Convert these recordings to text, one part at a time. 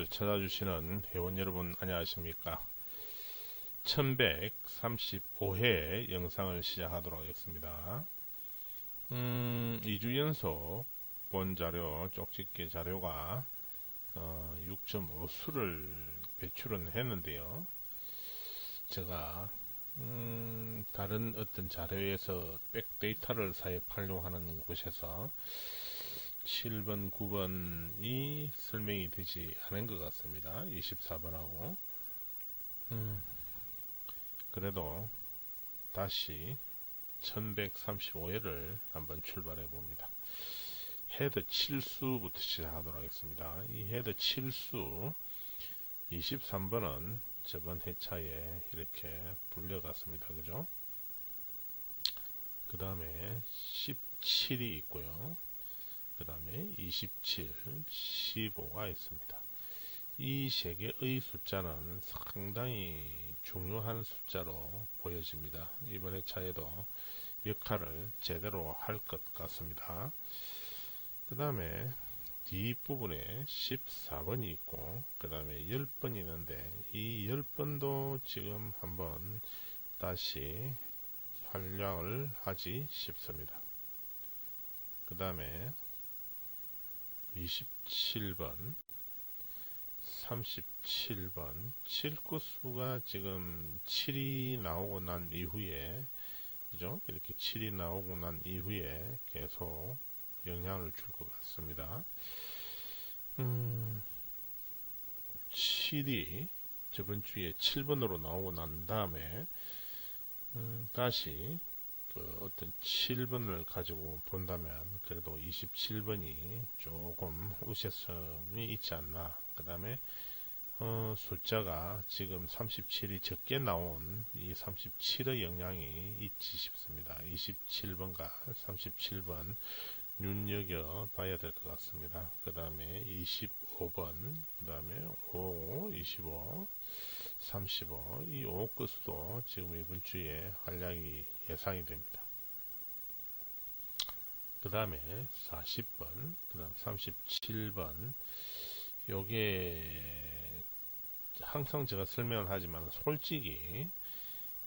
찾아주시는 회원 여러분 안녕하십니까. 1135회 영상을 시작하도록 하겠습니다. 2주 연속 본 자료, 쪽집게 자료가 6.5수를 배출은 했는데요. 제가 다른 어떤 자료에서 백데이터를 활용하는 곳에서 7번, 9번이 설명이 되지 않은 것 같습니다. 24번하고. 그래도 다시 1135회를 한번 출발해 봅니다. 헤드 7수부터 시작하도록 하겠습니다. 이 헤드 7수 23번은 저번 회차에 이렇게 불려갔습니다. 그죠? 그 다음에 17이 있고요. 그 다음에 27, 15가 있습니다. 이 세 개의 숫자는 상당히 중요한 숫자로 보여집니다. 이번 회차에도 역할을 제대로 할 것 같습니다. 그 다음에 뒷부분에 14번이 있고 그 다음에 10번이 있는데 이 10번도 지금 한번 다시 활약을 하지 싶습니다. 그 다음에 27번, 37번, 7구수가 지금 7이 나오고 난 이후에, 그죠? 이렇게 7이 나오고 난 이후에 계속 영향을 줄 것 같습니다. 7이 저번 주에 7번으로 나오고 난 다음에, 다시 어떤 7번을 가지고 본다면 그래도 27번이 조금 우세성이 있지 않나. 그 다음에 숫자가 지금 37이 적게 나온 이 37의 영향이 있지 싶습니다. 27번과 37번 눈여겨 봐야 될 것 같습니다. 그 다음에 25번, 그 다음에 5, 25, 35, 이 5끝수도 지금 이번 주에 활약이 예상이 됩니다. 그 다음에 40번, 그 다음 37번, 요게 항상 제가 설명을 하지만 솔직히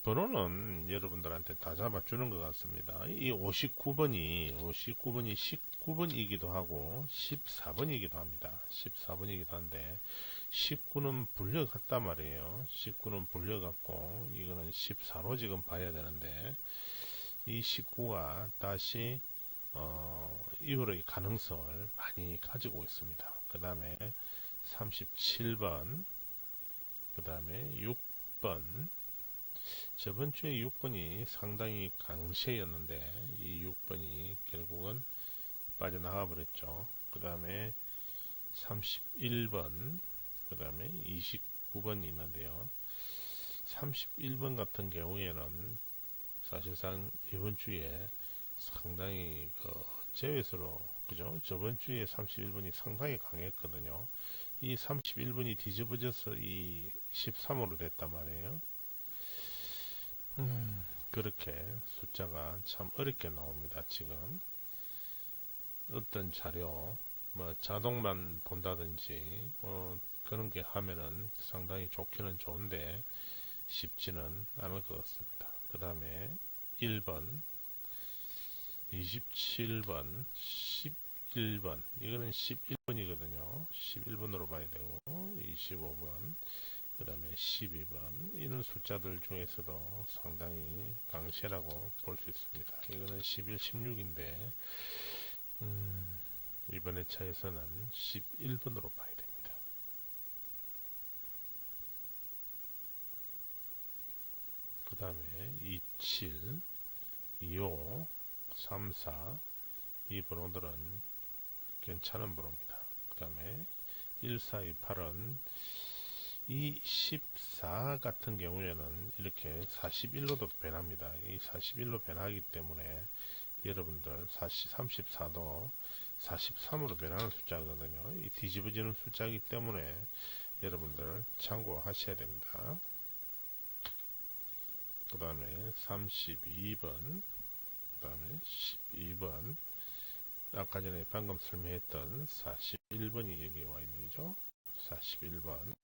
번호는 여러분들한테 다 잡아주는 것 같습니다. 이 59번이 19번이기도 하고 14번이기도 합니다. 14번이기도 한데 19는 불려갔단 말이에요. 19는 불려갔고 이거는 14로 지금 봐야 되는데 이 19가 다시 이후의 가능성을 많이 가지고 있습니다. 그 다음에 37번, 그 다음에 6번, 저번 주에 6번이 상당히 강세였는데 이 6번이 결국은 빠져나가 버렸죠. 그 다음에 31번, 그 다음에 29번이 있는데요. 31번 같은 경우에는 사실상 이번 주에 상당히 제외수로, 그죠? 저번 주에 31번이 상당히 강했거든요. 이 31번이 뒤집어져서 이 13으로 됐단 말이에요. 그렇게 숫자가 참 어렵게 나옵니다. 지금 어떤 자료 자동만 본다든지 그런 게 하면은 상당히 좋기는 좋은데 쉽지는 않을 것 같습니다. 그 다음에 1번, 27번, 11번, 이거는 11번이거든요. 11번으로 봐야 되고 25번, 그 다음에 12번, 이런 숫자들 중에서도 상당히 강세라고 볼 수 있습니다. 이거는 11, 16인데 이번 회차에서는 11번으로 봐야 됩니다. 그 다음에 27, 25, 34, 이 번호들은 괜찮은 번호입니다. 그 다음에 1428은 이 14 같은 경우에는 이렇게 41로도 변합니다. 이 41로 변하기 때문에 여러분들 34도 43으로 변하는 숫자거든요. 이 뒤집어지는 숫자이기 때문에 여러분들 참고하셔야 됩니다. 그 다음에 32번, 그 다음에 12번, 아까 전에 방금 설명했던 41번이 여기 와 있는 거죠. 41번.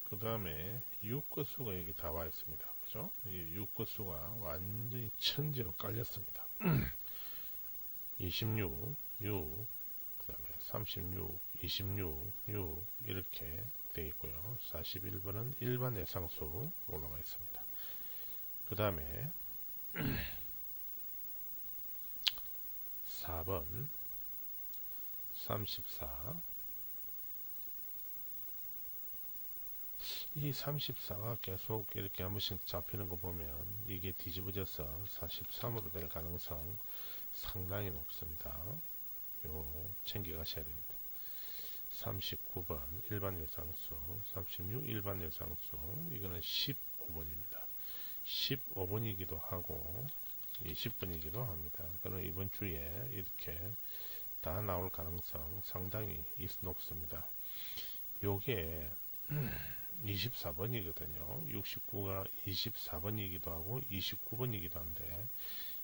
그 다음에 6거수가 여기 다 와 있습니다. 그죠? 이 6거수가 완전히 천지로 깔렸습니다. 26, 6, 그 다음에 36, 26, 6 이렇게 되어 있고요. 41번은 일반 예상수 올라와 있습니다. 그 다음에 4번 34. 이 34가 계속 이렇게 한 번씩 잡히는 거 보면 이게 뒤집어져서 43으로 될 가능성 상당히 높습니다. 요 챙겨 가셔야 됩니다. 39번 일반 예상수, 36 일반 예상수, 이거는 15번입니다. 15번이기도 하고 20번이기도 합니다. 그러나 이번 주에 이렇게 다 나올 가능성 상당히 높습니다. 요게 24번이거든요. 69가 24번이기도 하고 29번이기도 한데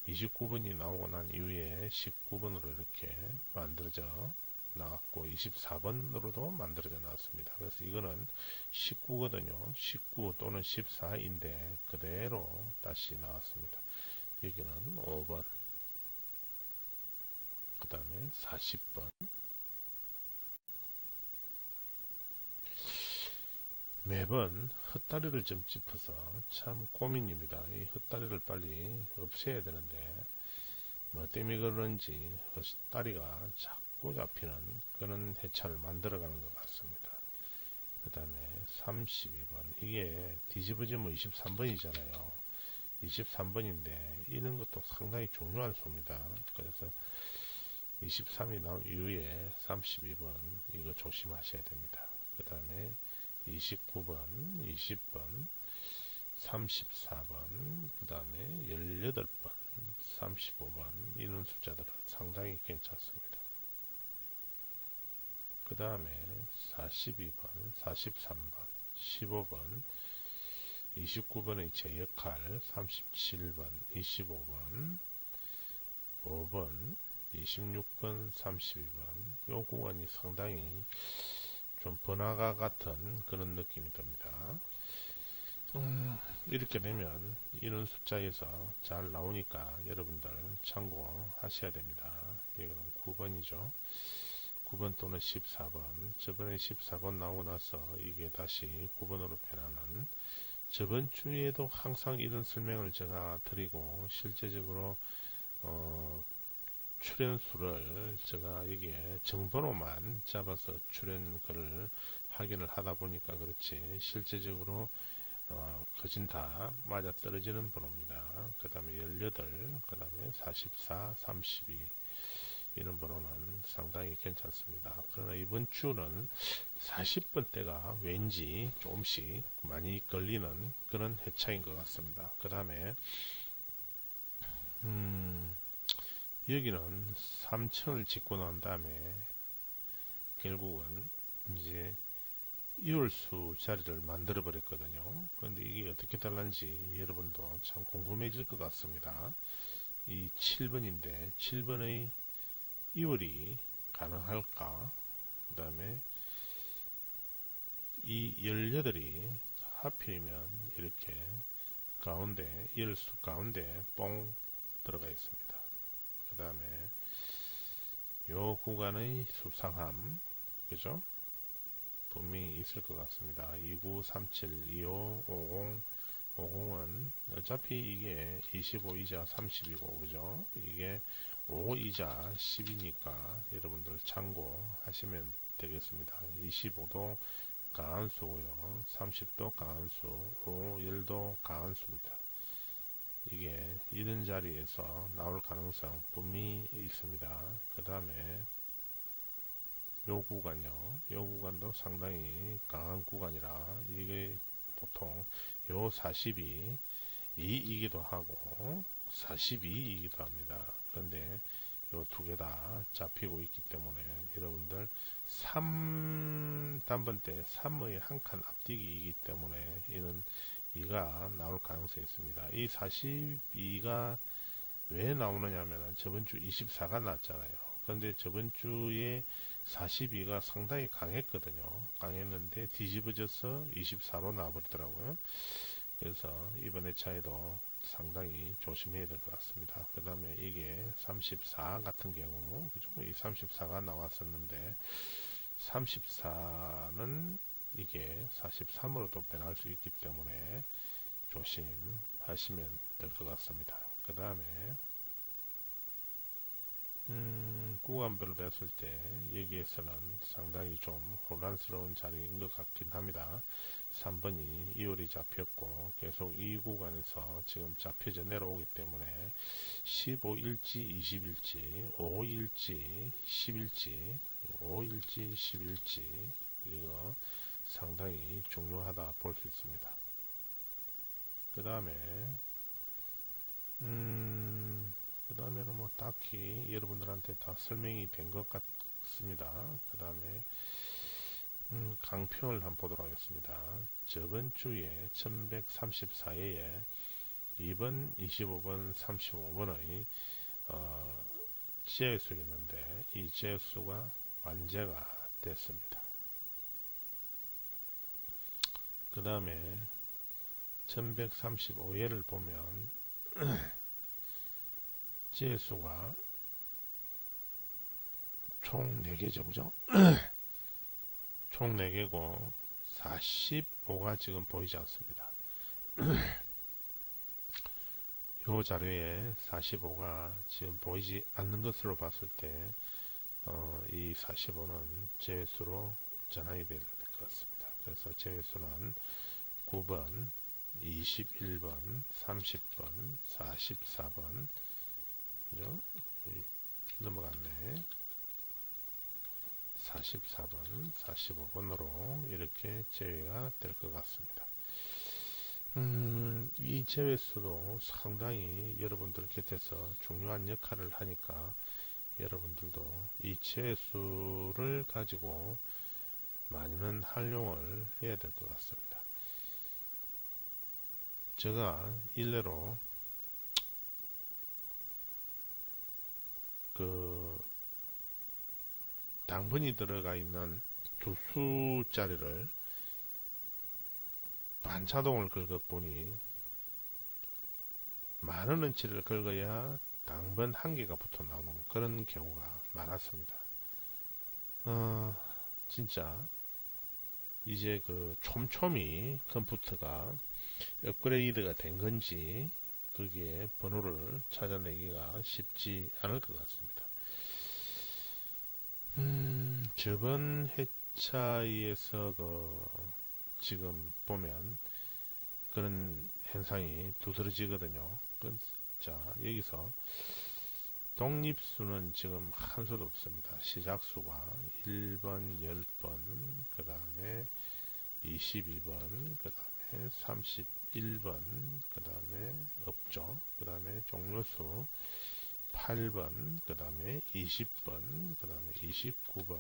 29번이 나오고 난 이후에 19번으로 이렇게 만들어져 나왔고 24번으로도 만들어져 나왔습니다. 그래서 이거는 19거든요. 19 또는 14인데 그대로 다시 나왔습니다. 여기는 5번, 그 다음에 40번. 매번 헛다리를 좀 짚어서 참 고민입니다. 이 헛다리를 빨리 없애야 되는데 뭐 때문에 그런지 헛다리가 자꾸 잡히는 그런 해차를 만들어가는 것 같습니다. 그 다음에 32번. 이게 뒤집어지면 23번이잖아요. 23번인데 이런 것도 상당히 중요한 수입니다. 그래서 23이 나온 이후에 32번 이거 조심하셔야 됩니다. 그 다음에 29번, 20번, 34번, 그 다음에 18번, 35번 이런 숫자들은 상당히 괜찮습니다. 그 다음에 42번, 43번, 15번, 29번의 제 역할, 37번, 25번, 5번, 26번, 32번 요 구간이 상당히 좀 번화가 같은 그런 느낌이 듭니다. 이렇게 되면 이런 숫자에서 잘 나오니까 여러분들 참고하셔야 됩니다. 이거는 9번이죠. 9번 또는 14번. 저번에 14번 나오고 나서 이게 다시 9번으로 변하는, 저번 주에도 항상 이런 설명을 제가 드리고 실제적으로 출연수를 제가 여기에 정번호만 잡아서 출연글을 확인을 하다 보니까 그렇지 실제적으로 거진 다 맞아 떨어지는 번호입니다. 그 다음에 18, 그 다음에 44, 32 이런 번호는 상당히 괜찮습니다. 그러나 이번 주는 40번대가 왠지 조금씩 많이 걸리는 그런 회차인 것 같습니다. 그 다음에 여기는 3층을 짓고 난 다음에 결국은 이제 이월수 자리를 만들어 버렸거든요. 그런데 이게 어떻게 달란지 여러분도 참 궁금해질 것 같습니다. 이 7번인데 7번의 이월이 가능할까? 그 다음에 이 18이 하필이면 이렇게 가운데 이월수 가운데 뽕 들어가 있습니다. 그 다음에 요 구간의 수상함, 그죠? 분명히 있을 것 같습니다. 2937, 25, 50, 50은 어차피 이게 25이자 30이고, 그죠? 이게 5이자 10이니까 여러분들 참고하시면 되겠습니다. 25도 강한 수고요. 30도 강한 수, 5, 10도 강한 수입니다. 이게 이런 자리에서 나올 가능성 분명히 있습니다. 그 다음에 요 구간요. 요 구간도 상당히 강한 구간이라 이게 보통 요 40이 2이기도 하고 42이기도 합니다. 그런데 요 두 개 다 잡히고 있기 때문에 여러분들 3 단번대 3의 한 칸 앞뒤기이기 때문에 이런 2가 나올 가능성이 있습니다. 이 42가 왜 나오느냐 하면 저번 주 24가 났잖아요. 그런데 저번 주에 42가 상당히 강했거든요. 강했는데 뒤집어져서 24로 나와버리더라고요. 그래서 이번에 차이도 상당히 조심해야 될 것 같습니다. 그 다음에 이게 34 같은 경우, 그죠? 이 34가 나왔었는데, 34는 이게 43으로도 변할 수 있기 때문에 조심하시면 될 것 같습니다. 그 다음에 구간별로 봤을 때 여기에서는 상당히 좀 혼란스러운 자리인 것 같긴 합니다. 3번이 2월이 잡혔고 계속 이 구간에서 지금 잡혀져 내려오기 때문에 15일지 20일지 5일지 10일지 5일지 10일지 이거 상당히 중요하다 볼 수 있습니다. 그 다음에 그 다음에는 뭐 딱히 여러분들한테 다 설명이 된 것 같습니다. 그 다음에 강평을 한번 보도록 하겠습니다. 저번 주에 1134회에 2번, 25번, 35번의 지하수였는데 이 지하수가 완제가 됐습니다. 그 다음에 1135회를 보면 지하수가 총 4개죠, 그죠? 총 4개고 45가 지금 보이지 않습니다. 이 자료에 45가 지금 보이지 않는 것으로 봤을 때 이 45는 제외수로 전환이 되어야 될 것 같습니다. 그래서 제외수는 9번, 21번, 30번, 44번 그죠? 넘어갔네. 44번, 45번으로 이렇게 제외가 될 것 같습니다. 이 제외수도 상당히 여러분들 곁에서 중요한 역할을 하니까 여러분들도 이 제외수를 가지고 많은 활용을 해야 될 것 같습니다. 제가 일례로 당분이 들어가 있는 두 수짜리를 반자동을 긁어보니 10,000원어치를 긁어야 당번 1개가 붙어 나오는 그런 경우가 많았습니다. 진짜 이제 촘촘히 컴퓨터가 업그레이드가 된 건지 거기에 번호를 찾아내기가 쉽지 않을 것 같습니다. 저번 회차에서 지금 보면 그런 현상이 두드러지거든요. 자, 여기서 독립수는 지금 한 수도 없습니다. 시작수가 1번, 10번, 그 다음에 22번, 그 다음에 31번, 그 다음에 없죠. 그 다음에 종료수 8번, 그 다음에 20번, 그 다음에 29번,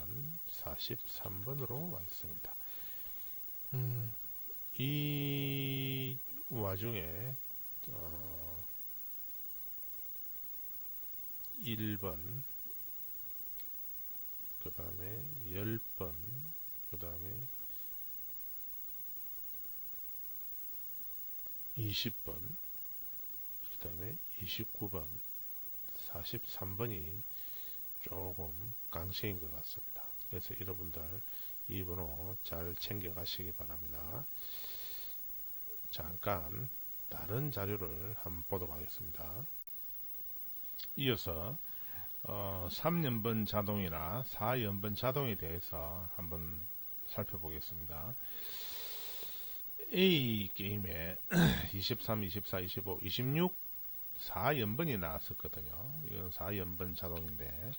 43번으로 와 있습니다. 이 와중에 1번, 그 다음에 10번, 그 다음에 20번, 그 다음에 29번, 43번이 조금 강세인 것 같습니다. 그래서 여러분들 이 번호 잘 챙겨 가시기 바랍니다. 잠깐 다른 자료를 한번 보도록 하겠습니다. 이어서 3연번 자동이나 4연번 자동에 대해서 한번 살펴보겠습니다. A 게임에 23, 24, 25, 26 4연번이 나왔었거든요. 이건 4연번 자동인데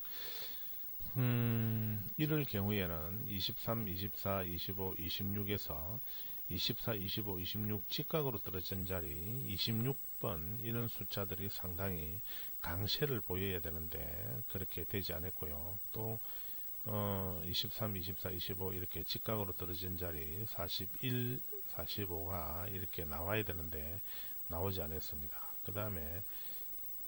이럴 경우에는 23, 24, 25, 26에서 24, 25, 26 직각으로 떨어진 자리 26번 이런 숫자들이 상당히 강세를 보여야 되는데 그렇게 되지 않았고요. 또 23, 24, 25 이렇게 직각으로 떨어진 자리 41, 45가 이렇게 나와야 되는데 나오지 않았습니다. 그 다음에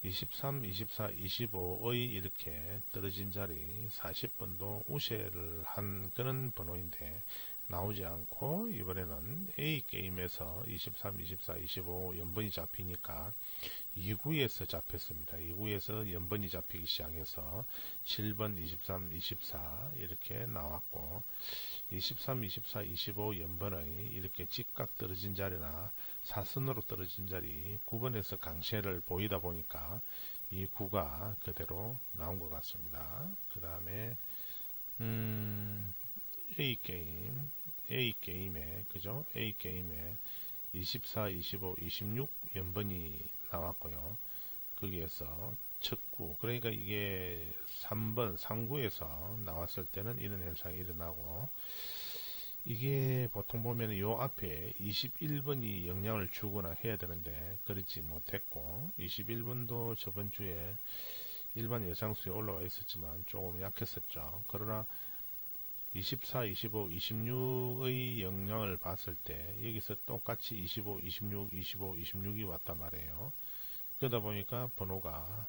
23, 24, 25의 이렇게 떨어진 자리 40번도 우세를 한 그런 번호인데 나오지 않고 이번에는 A게임에서 23, 24, 25 연번이 잡히니까 2구에서 잡혔습니다. 2구에서 연번이 잡히기 시작해서 7번, 23, 24 이렇게 나왔고 23, 24, 25 연번의 이렇게 직각 떨어진 자리나 사선으로 떨어진 자리 9번에서 강세를 보이다 보니까 이 9가 그대로 나온 것 같습니다. 그 다음에 A게임에 그죠? A게임에 24, 25, 26 연번이 나왔고요. 거기에서 첫9 그러니까 이게 3번, 3구에서 나왔을 때는 이런 현상이 일어나고 이게 보통 보면 요 앞에 21번이 영향을 주거나 해야 되는데 그렇지 못했고 21번도 저번 주에 일반 예상수에 올라와 있었지만 조금 약했었죠. 그러나 24, 25, 26의 영향을 봤을 때 여기서 똑같이 25, 26, 25, 26이 왔단 말이에요. 그러다 보니까 번호가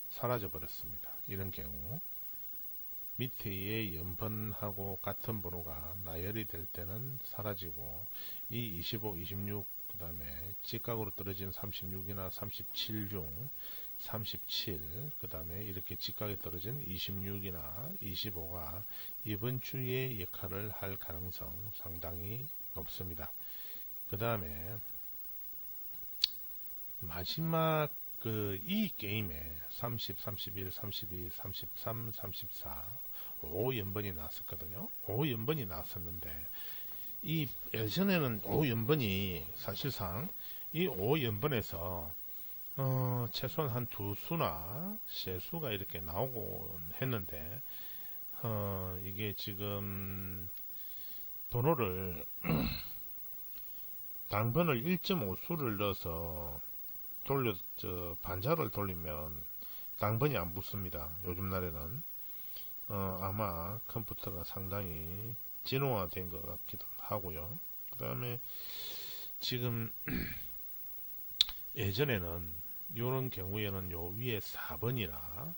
사라져 버렸습니다. 이런 경우 밑에의 연번하고 같은 번호가 나열이 될 때는 사라지고 이 25, 26 그 다음에 직각으로 떨어진 36이나 37 중 37, 그 다음에 이렇게 직각에 떨어진 26이나 25가 이번 주에 역할을 할 가능성 상당히 높습니다. 그 다음에 마지막 이 게임에 30, 31, 32, 33, 34 5연번이 나왔었거든요. 5연번이 나왔었는데 이 예전에는 5연번이 사실상 이 5연번에서 최소한 한 두 수나 세 수가 이렇게 나오곤 했는데 이게 지금 번호를 당번을 1.5수를 넣어서 반자를 돌리면 당번이 안 붙습니다. 요즘 날에는 아마 컴퓨터가 상당히 진화된 것 같기도 하고요. 그 다음에 지금 예전에는 이런 경우에는 요 위에 4번이나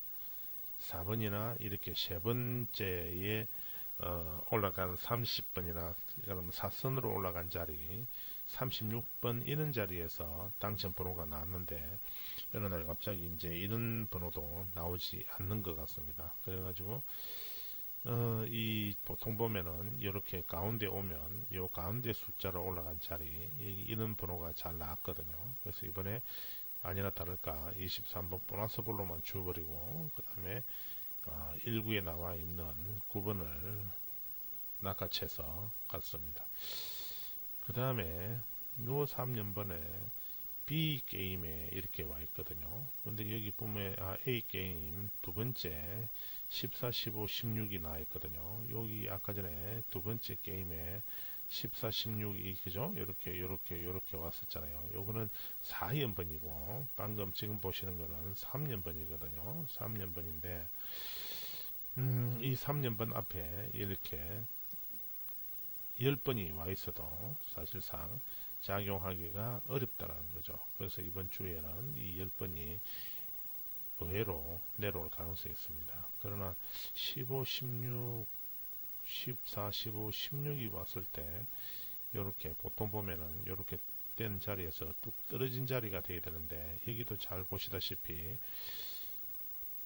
이렇게 세 번째에 올라간 30번이나 그러면 사선으로 올라간 자리 36번 이런 자리에서 당첨 번호가 나왔는데 어느 날 갑자기 이제 이런 번호도 나오지 않는 것 같습니다. 그래가지고 이 보통 보면은 이렇게 가운데 오면 요 가운데 숫자로 올라간 자리 이런 번호가 잘 나왔거든요. 그래서 이번에 아니나 다를까 23번 보너스 볼로만 주어버리고 그 다음에 1구에 나와 있는 9번을 낚아채서 갔습니다. 그 다음에 요 3년번에 B게임에 이렇게 와 있거든요. 근데 여기 보면 A게임 두 번째 14, 15, 16이 나와 있거든요. 여기 아까 전에 두 번째 게임에 14, 16이 그죠? 요렇게 왔었잖아요. 요거는 4연번이고 방금 지금 보시는 거는 3년번이거든요. 3년번인데 이 3년번 앞에 이렇게 10번이 와 있어도 사실상 작용하기가 어렵다라는 거죠. 그래서 이번 주에는 이 10번이 의외로 내려올 가능성이 있습니다. 그러나 15, 16, 14, 15, 16이 왔을 때 이렇게 보통 보면은 이렇게 된 자리에서 뚝 떨어진 자리가 돼야 되는데 여기도 잘 보시다시피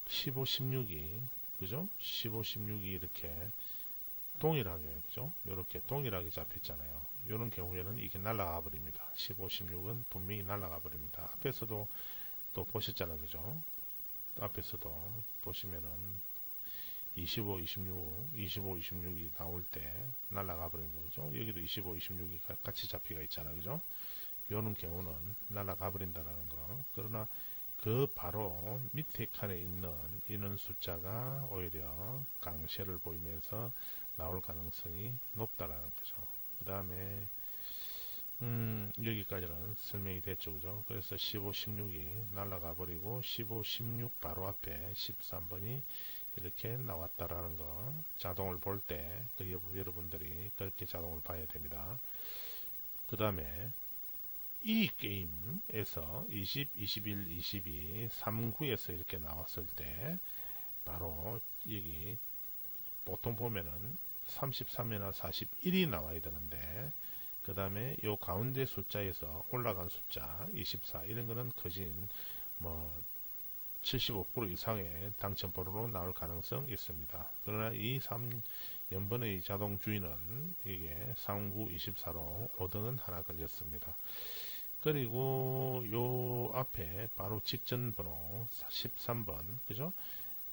15, 16이 그죠? 15, 16이 이렇게 동일하게 그죠? 이렇게 동일하게 잡혔잖아요. 이런 경우에는 이게 날아가 버립니다. 15, 16은 분명히 날아가 버립니다. 앞에서도 또 보셨잖아요. 그죠? 앞에서도 보시면은 25, 26이 나올 때 날아가 버린 거죠. 여기도 25, 26이 같이 잡히가 있잖아요. 그죠? 이런 경우는 날아가 버린다는 거. 그러나 그 바로 밑에 칸에 있는 이런 숫자가 오히려 강세를 보이면서 나올 가능성이 높다라는 거죠. 그 다음에 여기까지는 설명이 됐죠. 그죠? 그래서 15, 16이 날아가 버리고 15, 16 바로 앞에 13번이 이렇게 나왔다라는 거 자동을 볼 때 여러분들이 그렇게 자동을 봐야 됩니다. 그 다음에 이 게임에서 20, 21, 22, 3구에서 이렇게 나왔을 때 바로 여기 보통 보면은 33이나 41이 나와야 되는데 그 다음에 요 가운데 숫자에서 올라간 숫자 24 이런 거는 커진 뭐 75% 이상의 당첨 번호로 나올 가능성이 있습니다. 그러나 이 3연번의 자동 주인은 이게 39, 24로 5등은 하나 걸렸습니다. 그리고 요 앞에 바로 직전 번호 13번 그죠?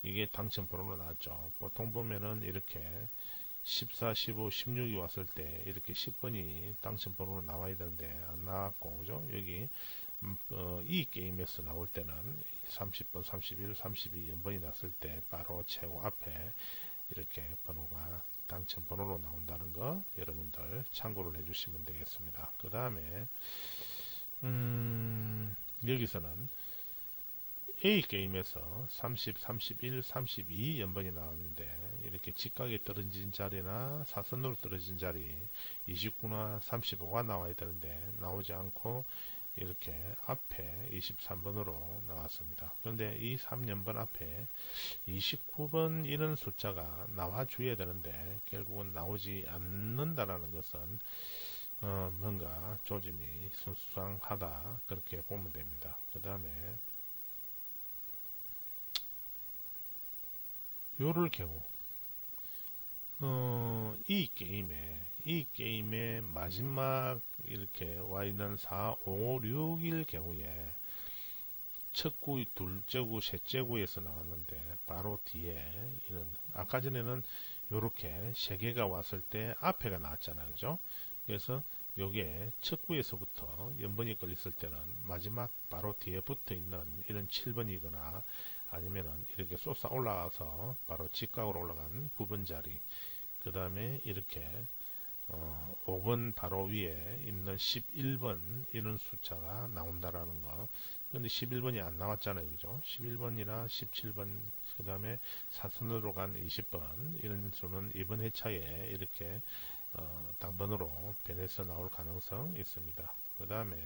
이게 당첨 번호로 나왔죠. 보통 보면은 이렇게 14, 15, 16이 왔을 때 이렇게 10번이 당첨 번호로 나와야 되는데 안 나왔고 그죠? 여기 이 게임에서 나올 때는 30번, 31, 32 연번이 났을 때 바로 최고 앞에 이렇게 번호가 당첨 번호로 나온다는 거 여러분들 참고를 해주시면 되겠습니다. 그 다음에 여기서는 A게임에서 30, 31, 32 연번이 나왔는데 이렇게 직각에 떨어진 자리나 사선으로 떨어진 자리 29나 35가 나와야 되는데 나오지 않고 이렇게 앞에 23번으로 나왔습니다. 그런데 이 3연번 앞에 29번 이런 숫자가 나와줘야 되는데 결국은 나오지 않는다라는 것은 뭔가 조짐이 수상하다 그렇게 보면 됩니다. 그 다음에 요럴 경우 이 게임의 마지막 이렇게 와 있는 4, 5, 6일 경우에 첫 구, 둘째 구, 셋째 구에서 나왔는데 바로 뒤에 이런 아까 전에는 요렇게 세 개가 왔을 때 앞에가 나왔잖아요. 그죠? 그래서 요게 첫 구에서부터 연번이 걸렸을 때는 마지막 바로 뒤에 붙어 있는 이런 7번이거나 아니면은 이렇게 솟아 올라가서 바로 직각으로 올라간 9번 자리 그 다음에 이렇게 5번 바로 위에 있는 11번 이런 숫자가 나온다라는 거. 근데 11번이 안 나왔잖아요. 그죠? 11번이나 17번 그 다음에 사선으로 간 20번 이런 수는 이번 회차에 이렇게 당번으로 변해서 나올 가능성 있습니다. 그 다음에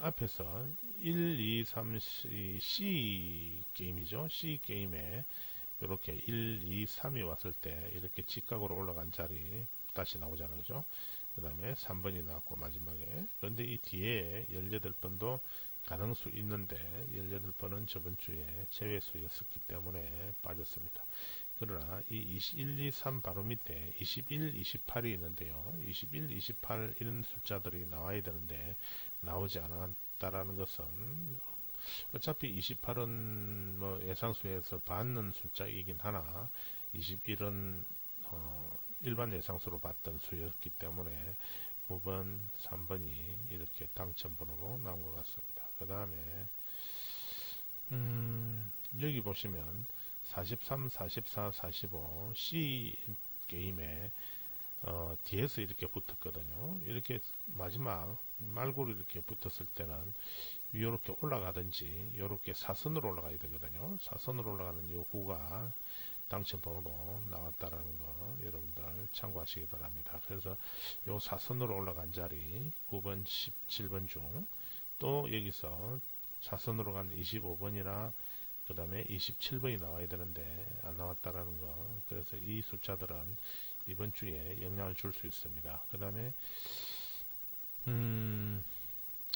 앞에서 1, 2, 3, C 게임이죠. C 게임에 이렇게 1, 2, 3이 왔을 때 이렇게 직각으로 올라간 자리 다시 나오잖아요. 그죠? 그 다음에 3번이 나왔고 마지막에 그런데 이 뒤에 18번도 가능수 있는데 18번은 저번 주에 제외수였었기 때문에 빠졌습니다. 그러나 이 21, 2, 3 바로 밑에 21, 28이 있는데요. 21, 28 이런 숫자들이 나와야 되는데 나오지 않았다라는 것은 어차피 28은 뭐 예상수에서 받는 숫자이긴 하나 21은 일반 예상수로 봤던 수였기 때문에 9번, 3번이 이렇게 당첨번호로 나온 것 같습니다. 그 다음에 여기 보시면 43, 44, 45 C 게임에 뒤에서 이렇게 붙었거든요. 이렇게 마지막 말고로 이렇게 붙었을 때는 이렇게 올라가든지 이렇게 사선으로 올라가야 되거든요. 사선으로 올라가는 요 구가 당첨번호로 나왔다라는 거 여러분들 참고하시기 바랍니다. 그래서 요 사선으로 올라간 자리 9번, 17번 중 또 여기서 사선으로 간 25번이나 그 다음에 27번이 나와야 되는데 안 나왔다라는 거. 그래서 이 숫자들은 이번 주에 영향을 줄 수 있습니다. 그 다음에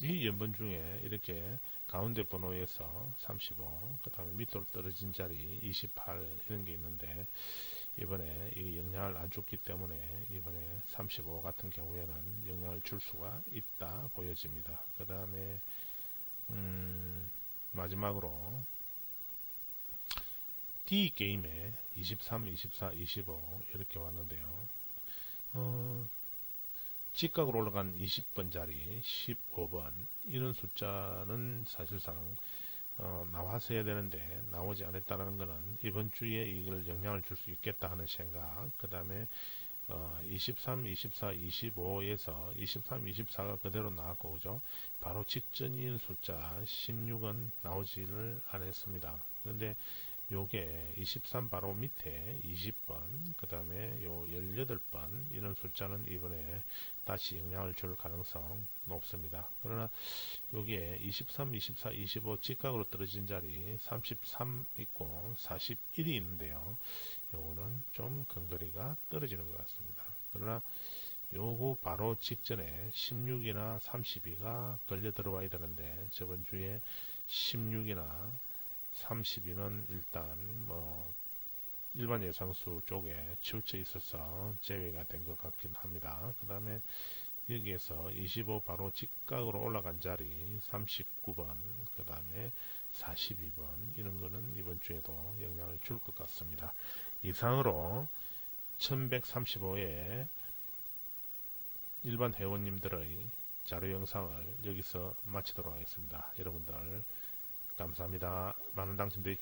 이 연번 중에 이렇게 가운데 번호에서 35, 그 다음에 밑으로 떨어진 자리 28 이런 게 있는데 이번에 이 영향을 안 줬기 때문에 이번에 35 같은 경우에는 영향을 줄 수가 있다 보여집니다. 그 다음에 마지막으로 D 게임에 23, 24, 25 이렇게 왔는데요. 직각으로 올라간 20번 자리 15번 이런 숫자는 사실상 나왔어야 되는데 나오지 않았다는 것은 이번 주에 이걸 영향을 줄 수 있겠다 하는 생각. 그 다음에 23, 24, 25에서 23, 24가 그대로 나왔고 그죠? 바로 직전인 숫자 16은 나오지를 않았습니다. 그런데 요게 23 바로 밑에 20번, 그 다음에 요 18번, 이런 숫자는 이번에 다시 영향을 줄 가능성 높습니다. 그러나 여기에 23, 24, 25 직각으로 떨어진 자리 33 있고 41이 있는데요. 요거는 좀 근거리가 떨어지는 것 같습니다. 그러나 요거 바로 직전에 16이나 32가 걸려 들어와야 되는데 저번 주에 16이나 32는 일단 일반 예상수 쪽에 치우쳐 있어서 제외가 된 것 같긴 합니다. 그 다음에 여기에서 25 바로 직각으로 올라간 자리 39번, 그 다음에 42번, 이런 거는 이번 주에도 영향을 줄 것 같습니다. 이상으로 1135의 일반 회원님들의 자료 영상을 여기서 마치도록 하겠습니다. 여러분들 감사합니다. 많은 당첨 되십시오.